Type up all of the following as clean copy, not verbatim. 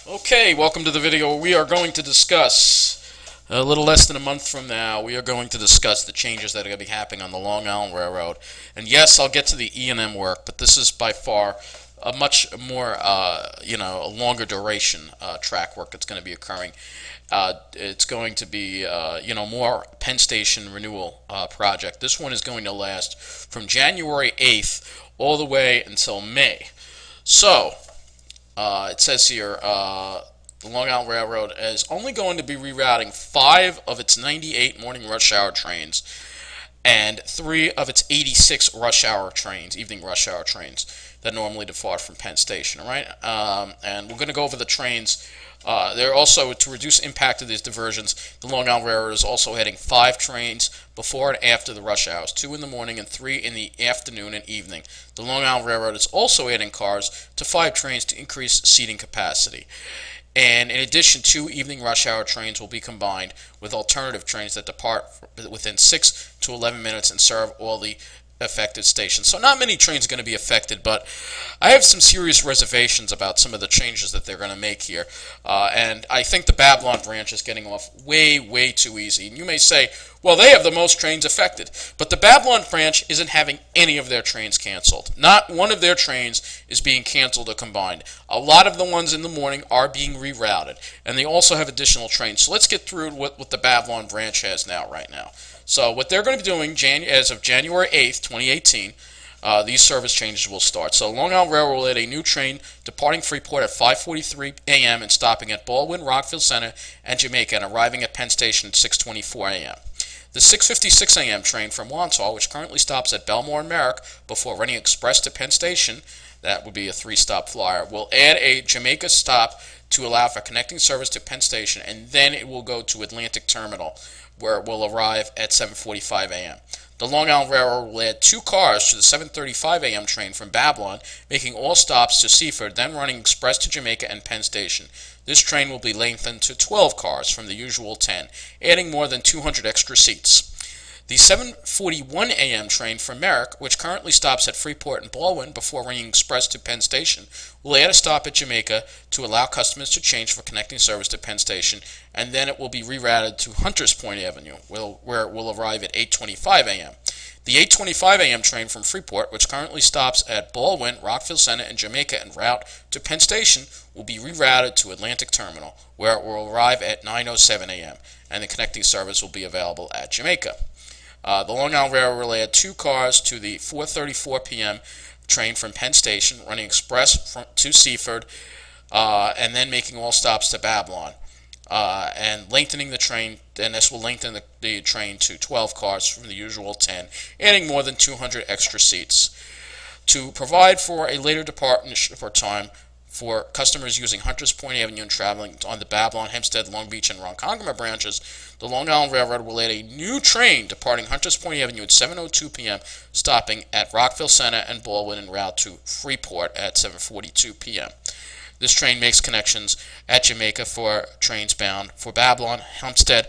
Okay, welcome to the video where we are going to discuss, a little less than a month from now, we are going to discuss the changes that are going to be happening on the Long Island Railroad. And yes, I'll get to the E&M work, but this is by far a much more, a longer duration track work that's going to be occurring. It's going to be, more Penn Station renewal project. This one is going to last from January 8th all the way until May. So, it says here, the Long Island Railroad is only going to be rerouting 5 of its 98 morning rush hour trains and 3 of its 86 rush hour trains, evening rush hour trains, that normally depart from Penn Station. All right, and we're going to go over the trains. They're also, to reduce impact of these diversions, the Long Island Railroad is also heading 5 trains before and after the rush hours, 2 in the morning and 3 in the afternoon and evening. The Long Island Railroad is also adding cars to 5 trains to increase seating capacity. And in addition, 2 evening rush hour trains will be combined with alternative trains that depart within 6 to 11 minutes and serve all the affected stations. So not many trains are going to be affected, but I have some serious reservations about some of the changes that they're going to make here. And I think the Babylon branch is getting off way too easy. And you may say, well, they have the most trains affected. But the Babylon branch isn't having any of their trains canceled. Not one of their trains is being canceled or combined. A lot of the ones in the morning are being rerouted. And they also have additional trains. So let's get through what the Babylon branch has right now. So what they're going to be doing as of January 8th, 2018, these service changes will start. So Long Island Railroad will add a new train departing Freeport at 5:43 a.m. and stopping at Baldwin, Rockville Center, and Jamaica, and arriving at Penn Station at 6:24 a.m. The 6:56 a.m. train from Wantagh, which currently stops at Belmore and Merrick before running express to Penn Station, that would be a 3-stop flyer, will add a Jamaica stop to allow for connecting service to Penn Station, and then it will go to Atlantic Terminal, where it will arrive at 7:45 a.m. The Long Island Railroad will add 2 cars to the 7:35 a.m. train from Babylon, making all stops to Seaford, then running express to Jamaica and Penn Station. This train will be lengthened to 12 cars from the usual 10, adding more than 200 extra seats. The 7:41 a.m. train from Merrick, which currently stops at Freeport and Baldwin before running express to Penn Station, will add a stop at Jamaica to allow customers to change for connecting service to Penn Station, and then it will be rerouted to Hunters Point Avenue, where it will arrive at 8:25 a.m. The 8:25 a.m. train from Freeport, which currently stops at Baldwin, Rockville Center, and Jamaica en route to Penn Station, will be rerouted to Atlantic Terminal, where it will arrive at 9:07 a.m., and the connecting service will be available at Jamaica. The Long Island Railroad will add 2 cars to the 4:34 p.m. train from Penn Station, running express to Seaford, and then making all stops to Babylon, and lengthening the train. And this will lengthen the train to 12 cars from the usual 10, adding more than 200 extra seats. To provide for a later departure time for customers using Hunters Point Avenue and traveling on the Babylon, Hempstead, Long Beach, and Ronkonkoma branches, the Long Island Railroad will add a new train departing Hunters Point Avenue at 7:02 p.m., stopping at Rockville Center and Baldwin en route to Freeport at 7:42 p.m. This train makes connections at Jamaica for trains bound for Babylon, Hempstead,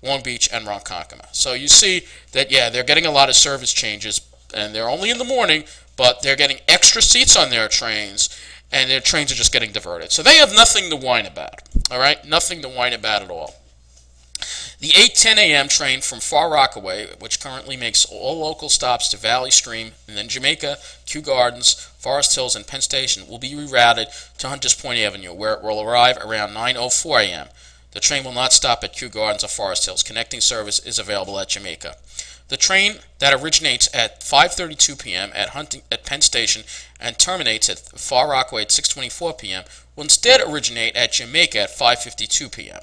Long Beach, and Ronkonkoma. So you see that, yeah, they're getting a lot of service changes, and they're only in the morning, but they're getting extra seats on their trains, and their trains are just getting diverted. So they have nothing to whine about, all right? Nothing to whine about at all. The 8:10 a.m. train from Far Rockaway, which currently makes all local stops to Valley Stream and then Jamaica, Kew Gardens, Forest Hills, and Penn Station, will be rerouted to Hunters Point Avenue, where it will arrive around 9:04 a.m. The train will not stop at Kew Gardens or Forest Hills. Connecting service is available at Jamaica. The train that originates at 5:32 p.m. at Penn Station and terminates at Far Rockaway at 6:24 p.m. will instead originate at Jamaica at 5:52 p.m.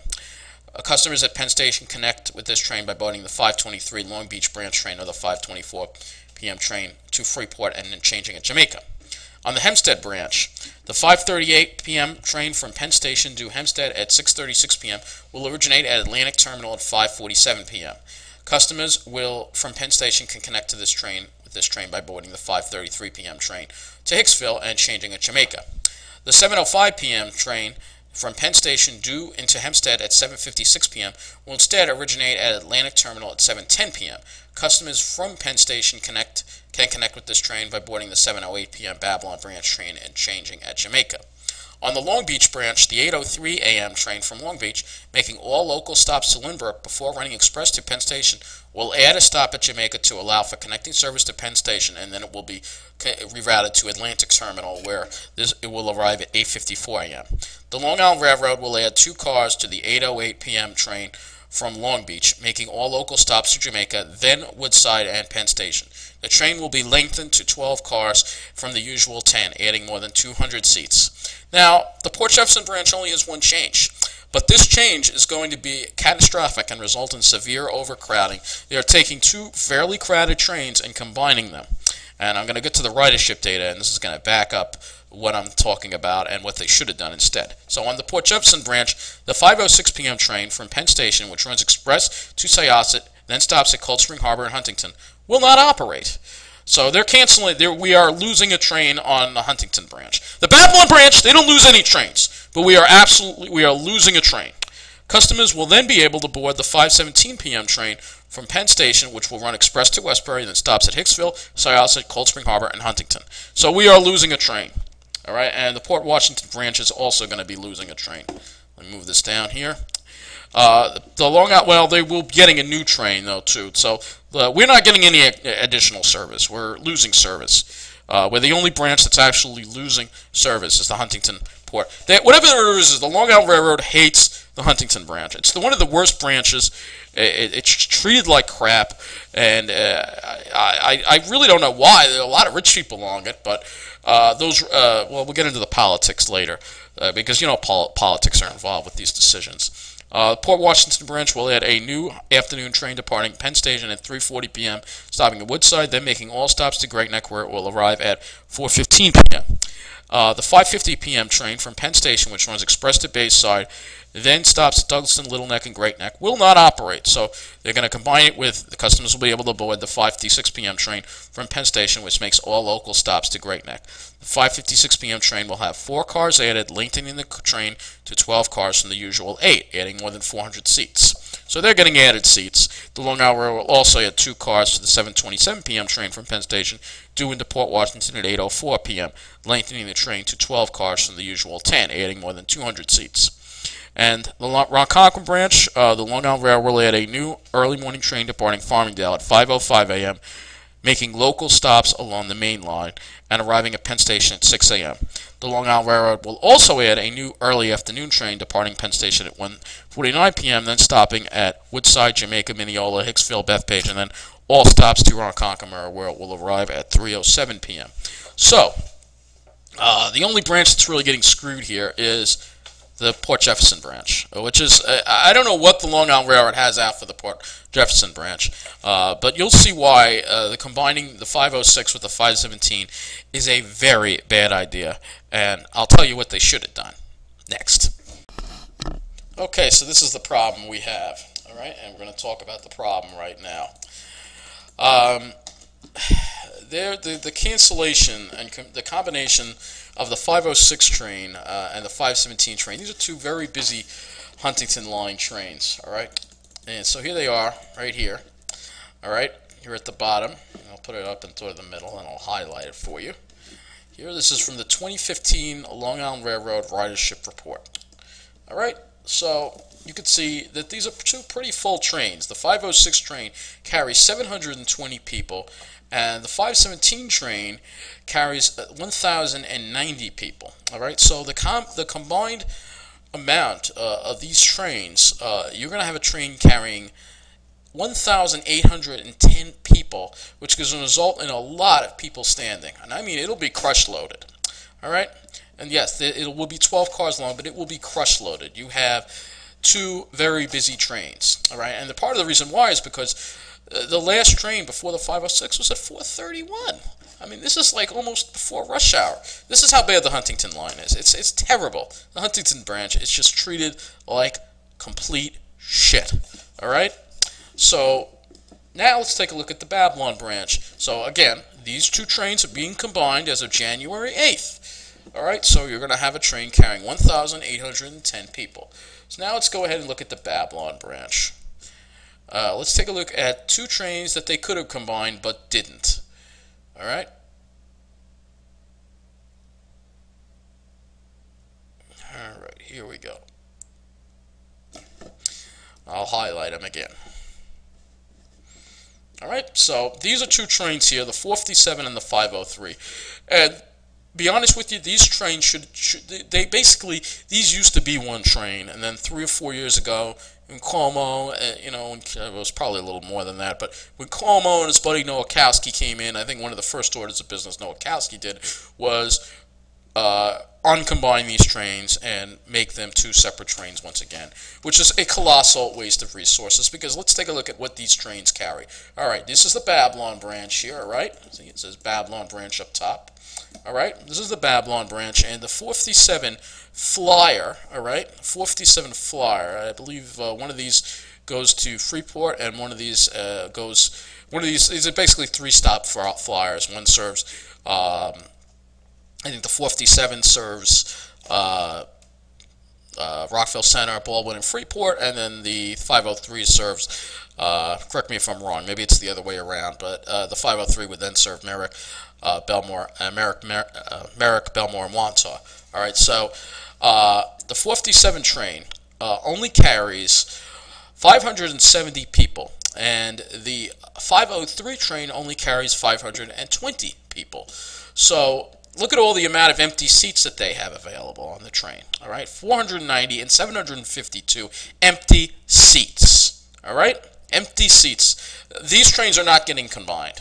Customers at Penn Station connect with this train by boarding the 5:23 Long Beach branch train or the 5:24 p.m. train to Freeport and then changing at Jamaica. On the Hempstead branch, the 5:38 p.m. train from Penn Station to Hempstead at 6:36 p.m. will originate at Atlantic Terminal at 5:47 p.m. Customers from Penn Station can connect to this train by boarding the 5:33 p.m. train to Hicksville and changing at Jamaica. The 7:05 p.m. train from Penn Station due into Hempstead at 7:56 p.m. will instead originate at Atlantic Terminal at 7:10 p.m. Customers from Penn Station can connect with this train by boarding the 7:08 p.m. Babylon branch train and changing at Jamaica. On the Long Beach branch, the 8:03 a.m. train from Long Beach, making all local stops to Lynbrook before running express to Penn Station, will add a stop at Jamaica to allow for connecting service to Penn Station, and then it will be rerouted to Atlantic Terminal, where it will arrive at 8:54 a.m. The Long Island Railroad will add 2 cars to the 8:08 p.m. train from Long Beach, making all local stops to Jamaica, then Woodside and Penn Station. The train will be lengthened to 12 cars from the usual 10, adding more than 200 seats. Now, the Port Jefferson branch only has one change, but this change is going to be catastrophic and result in severe overcrowding. They are taking 2 fairly crowded trains and combining them. And I'm going to get to the ridership data, and this is going to back up what I'm talking about and what they should have done instead. So on the Port Jefferson branch, the 5:06 p.m. train from Penn Station, which runs express to Syosset, then stops at Cold Spring Harbor and Huntington, will not operate. So they're canceling. We are losing a train on the Huntington branch. The Babylon branch, they don't lose any trains, but we are losing a train. Customers will then be able to board the 5:17 p.m. train from Penn Station, which will run express to Westbury, and then stops at Hicksville, Syosset, Cold Spring Harbor, and Huntington. So we are losing a train. All right, and the Port Washington branch is also going to be losing a train. Let me move this down here. They will be getting a new train, though, too. So we're not getting any additional service. We're losing service. We're the only branch that's actually losing service is the Huntington Port. Whatever it is, the Long Island Railroad hates the Huntington branch. It's one of the worst branches. It's treated like crap, and I really don't know why. There are a lot of rich people along it, but we'll get into the politics later, because politics are involved with these decisions. Port Washington branch will add a new afternoon train departing Penn Station at 3:40 p.m., stopping at Woodside, then making all stops to Great Neck, where it will arrive at 4:15 p.m. The 5:50 p.m. train from Penn Station, which runs express to Bayside, then stops at Douglaston, Little Neck, and Great Neck, will not operate. So they're going to combine it with the customers will be able to board the 5:56 p.m. train from Penn Station, which makes all local stops to Great Neck. The 5:56 p.m. train will have 4 cars added, lengthening the train to 12 cars from the usual 8, adding more than 400 seats. So they're getting added seats. The Long Island Railroad will also add 2 cars to the 7:27 p.m. train from Penn Station, due into Port Washington at 8:04 p.m., lengthening the train to 12 cars from the usual 10, adding more than 200 seats. And the Ronkonkoma branch, the Long Island Railroad will add a new early morning train departing Farmingdale at 5:05 a.m., making local stops along the main line and arriving at Penn Station at 6 a.m. The Long Island Railroad will also add a new early afternoon train departing Penn Station at 1:49 p.m., then stopping at Woodside, Jamaica, Mineola, Hicksville, Bethpage, and then all stops to Ronkonkoma, where it will arrive at 3:07 p.m. So, the only branch that's really getting screwed here is the Port Jefferson branch, which is, I don't know what the Long Island Railroad has out for the Port Jefferson branch, but you'll see why combining the 5:06 with the 5:17 is a very bad idea, and I'll tell you what they should have done next. Okay, so this is the problem we have, all right, and we're going to talk about the problem right now. The cancellation and the combination of the 5:06 train and the 5:17 train. These are 2 very busy Huntington line trains, all right? And so here they are, right here, all right? Here at the bottom. I'll put it up and toward the middle, and I'll highlight it for you. Here, this is from the 2015 Long Island Railroad Ridership Report, all right? So you can see that these are 2 pretty full trains. The 5:06 train carries 720 people, and the 5:17 train carries 1,090 people. All right, so the combined amount of these trains, you're going to have a train carrying 1,810 people, which is going to result in a lot of people standing. And I mean, it'll be crush loaded. All right, and yes, it will be 12 cars long, but it will be crush loaded. You have 2 very busy trains. All right, and the part of the reason why is because the last train before the 5:06 was at 4:31. I mean, this is like almost before rush hour. This is how bad the Huntington line is. It's terrible. The Huntington branch is just treated like complete shit. All right? So now let's take a look at the Babylon branch. So again, these 2 trains are being combined as of January 8th. All right? So you're going to have a train carrying 1,810 people. So now let's go ahead and look at the Babylon branch. Let's take a look at 2 trains that they could have combined but didn't. All right. here we go. I'll highlight them again. Alright, so these are two trains here, the 457 and the 503. And be honest with you, these trains they basically, these used to be one train, and then 3 or 4 years ago, in Cuomo, you know, it was probably a little more than that, but when Cuomo and his buddy Nowakowski came in, I think one of the first orders of business Nowakowski did was uncombine these trains and make them two separate trains once again, which is a colossal waste of resources, because let's take a look at what these trains carry. Alright, this is the Babylon branch here, alright? See, it says Babylon branch up top. Alright, this is the Babylon branch, and the 457 Flyer, alright? 457 Flyer, I believe one of these goes to Freeport, and one of these these are basically 3-stop flyers. One serves, I think the 457 serves Rockville Center, Baldwin, and Freeport, and then the 503 serves, correct me if I'm wrong, maybe it's the other way around, but the 503 would then serve Merrick, Belmore, Merrick, Belmore, and Wantaw. All right, so the 457 train only carries 570 people, and the 503 train only carries 520 people. So look at all the amount of empty seats that they have available on the train. All right, 490 and 752 empty seats. All right, empty seats. These trains are not getting combined.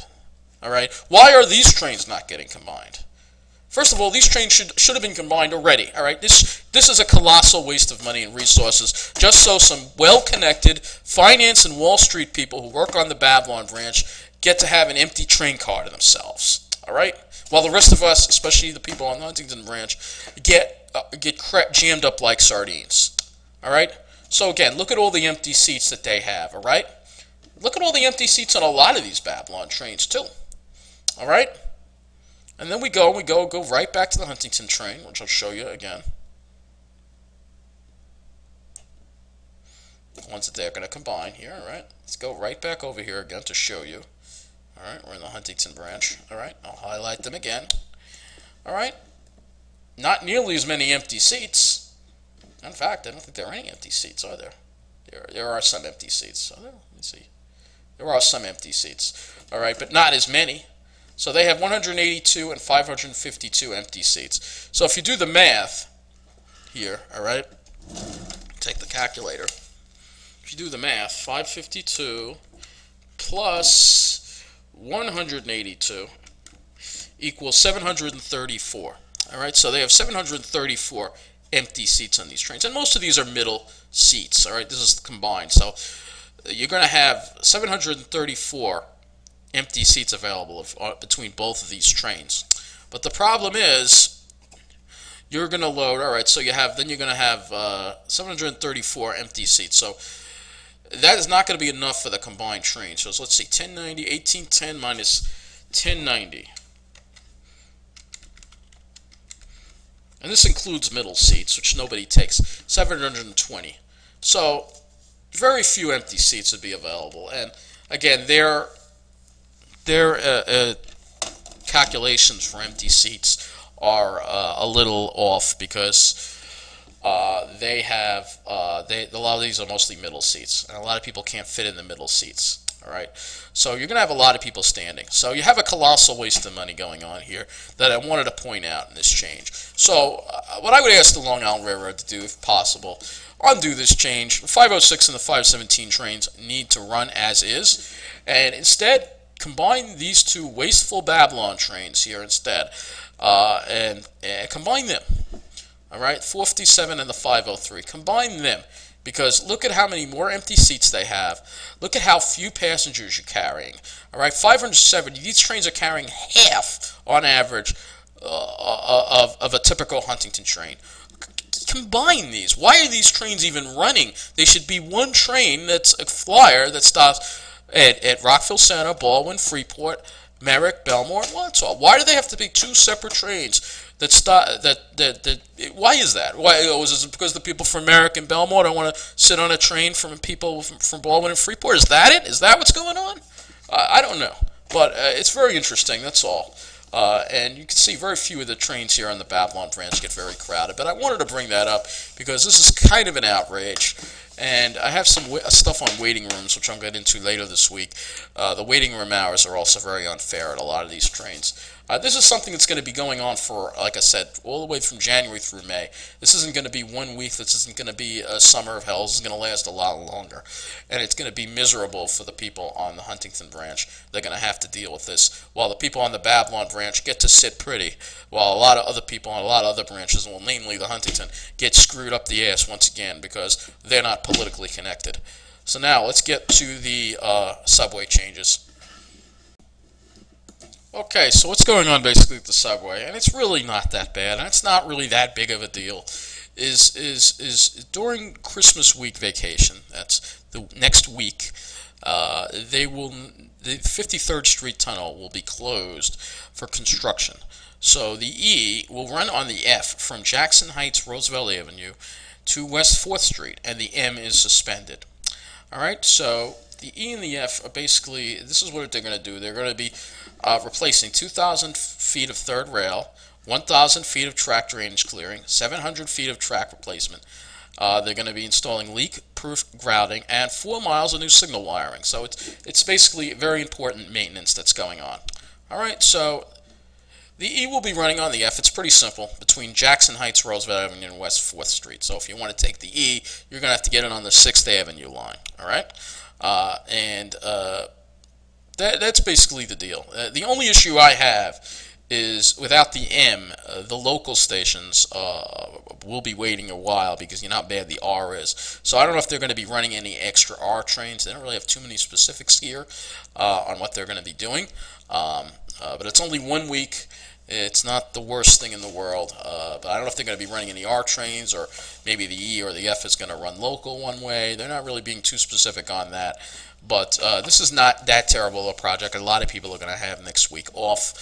All right, why are these trains not getting combined? First of all, these trains should have been combined already. All right, this is a colossal waste of money and resources, just so some well-connected finance and Wall Street people who work on the Babylon branch get to have an empty train car to themselves. All right, while the rest of us, especially the people on the Huntington branch, get jammed up like sardines. All right. So again, look at all the empty seats that they have. All right. Look at all the empty seats on a lot of these Babylon trains too. All right. And then we go right back to the Huntington train, which I'll show you again. The ones that they're going to combine here. All right. Let's go right back over here again to show you. All right, we're in the Huntington branch. All right, I'll highlight them again. All right, not nearly as many empty seats. In fact, I don't think there are any empty seats, are there? There are some empty seats. Are there? Let me see. There are some empty seats. All right, but not as many. So they have 182 and 552 empty seats. So if you do the math here, all right, take the calculator. If you do the math, 552 plus 182 equals 734. All right, so they have 734 empty seats on these trains, and most of these are middle seats. All right, this is combined, so you're going to have 734 empty seats available between both of these trains. But the problem is, you're going to load. All right, so you're going to have 734 empty seats. So that is not going to be enough for the combined train. So let's see, 1090, 1810 minus 1090. And this includes middle seats, which nobody takes, 720. So very few empty seats would be available. And again, their calculations for empty seats are a little off, because a lot of these are mostly middle seats, and a lot of people can't fit in the middle seats. All right, so you're going to have a lot of people standing. So you have a colossal waste of money going on here that I wanted to point out in this change. So what I would ask the Long Island Railroad to do, if possible, undo this change. The 506 and the 517 trains need to run as is, and instead combine these two wasteful Babylon trains here instead, and combine them. All right, 457 and the 503. Combine them, because look at how many more empty seats they have. Look at how few passengers you're carrying. All right, 570. These trains are carrying half, on average, of a typical Huntington train. Combine these. Why are these trains even running? They should be one train that's a flyer that stops at Rockville Center, Baldwin, Freeport, Merrick, Belmore, and Wantaw. Why do they have to be two separate trains? Why is that? Why is it because the people from Merrick and Belmore don't want to sit on a train from people from Baldwin and Freeport? Is that it? Is that what's going on? I don't know, but it's very interesting. That's all. And you can see very few of the trains here on the Babylon branch get very crowded. But I wanted to bring that up because this is kind of an outrage. And I have some stuff on waiting rooms, which I'm going to get into later this week. The waiting room hours are also very unfair at a lot of these trains. This is something that's going to be going on for, like I said, all the way from January through May. This isn't going to be 1 week. This isn't going to be a summer of hell. This is going to last a lot longer. And it's going to be miserable for the people on the Huntington branch. They're going to have to deal with this, while the people on the Babylon branch get to sit pretty, while a lot of other people on a lot of other branches, well, namely the Huntington, get screwed up the ass once again because they're not politically connected. So now let's get to the subway changes. Okay, so what's going on basically with the subway, and it's really not that bad, and it's not really that big of a deal, is during Christmas week vacation, that's the next week, the 53rd Street Tunnel will be closed for construction. So the E will run on the F from Jackson Heights, Roosevelt Avenue to West 4th Street, and the M is suspended. Alright, so the E and the F are basically, this is what they're going to do. They're going to be replacing 2,000 feet of third rail, 1,000 feet of track drainage clearing, 700 feet of track replacement. They're going to be installing leak-proof grouting and 4 miles of new signal wiring. So it's basically very important maintenance that's going on. Alright, so the E will be running on the F. It's pretty simple, between Jackson Heights, Roosevelt Avenue, and West 4th Street. So if you want to take the E, you're going to have to get it on the 6th Avenue line. Alright? That's basically the deal. The only issue I have is without the M, the local stations will be waiting a while because you know how bad the R is. So I don't know if they're going to be running any extra R trains. They don't really have too many specifics here on what they're going to be doing. But it's only 1 week. It's not the worst thing in the world, but I don't know if they're going to be running any R trains, or maybe the E or the F is going to run local one way. They're not really being too specific on that, but this is not that terrible a project. A lot of people are going to have next week off.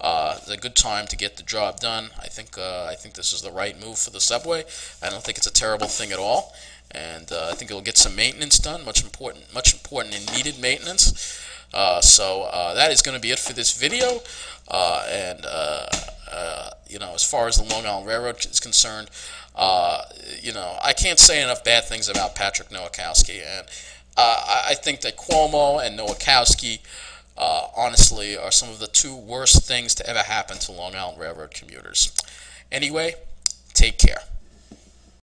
It's a good time to get the job done. I think this is the right move for the subway. I don't think it's a terrible thing at all, and I think it'll get some maintenance done, much important and needed maintenance. So that is going to be it for this video. As far as the Long Island Railroad is concerned, I can't say enough bad things about Patrick Nowakowski, and I think that Cuomo and Nowakowski, honestly, are some of the 2 worst things to ever happen to Long Island Railroad commuters. Anyway, take care.